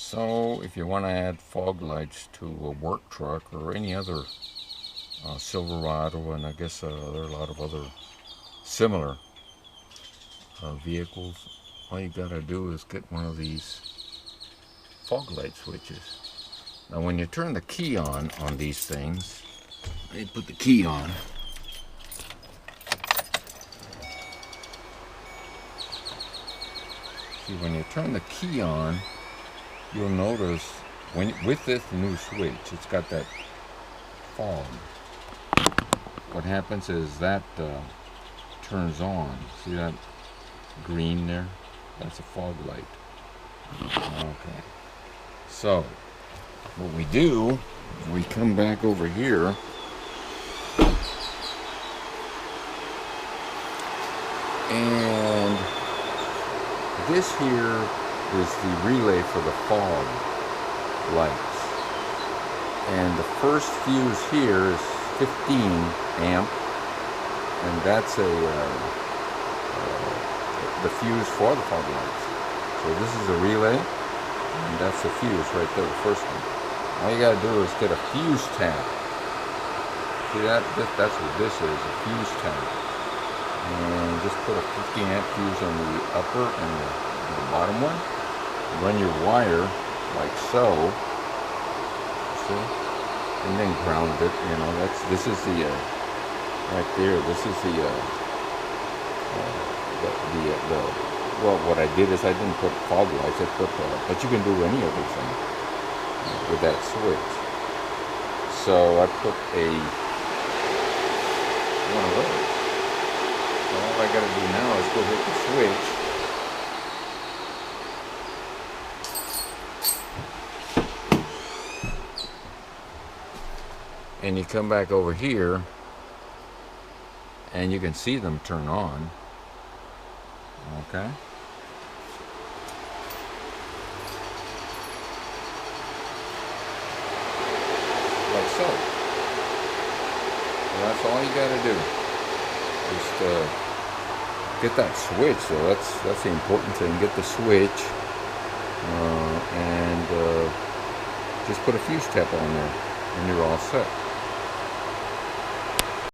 So if you want to add fog lights to a work truck or any other Silverado, and I guess there are a lot of other similar vehicles, all you gotta do is get one of these fog light switches. Now when you turn the key on these things, they put the key on. See, when you turn the key on, you'll notice with this new switch, it's got that fog. What happens is that turns on. See that green there? That's a fog light. Okay. So what we do, we come back over here. And this here is the relay for the fog lights. And the first fuse here is 15 amp. And that's the fuse for the fog lights. So this is a relay. And that's the fuse right there, the first one. All you gotta do is get a fuse tab. See that? That's what this is, a fuse tab. And just put a 50 amp fuse on the upper and the bottom one. Run your wire like so. See? And then ground it. You know, this is the right there. This is the well, what I did is I didn't put fog lights. I put, but you can do any other thing with that switch. So I put one of those. So all I got to do now is go hit the switch. And you come back over here and you can see them turn on. Okay. Like so. So that's all you gotta do. Just get that switch. So that's the important thing. Get the switch and just put a fuse tap on there and you're all set.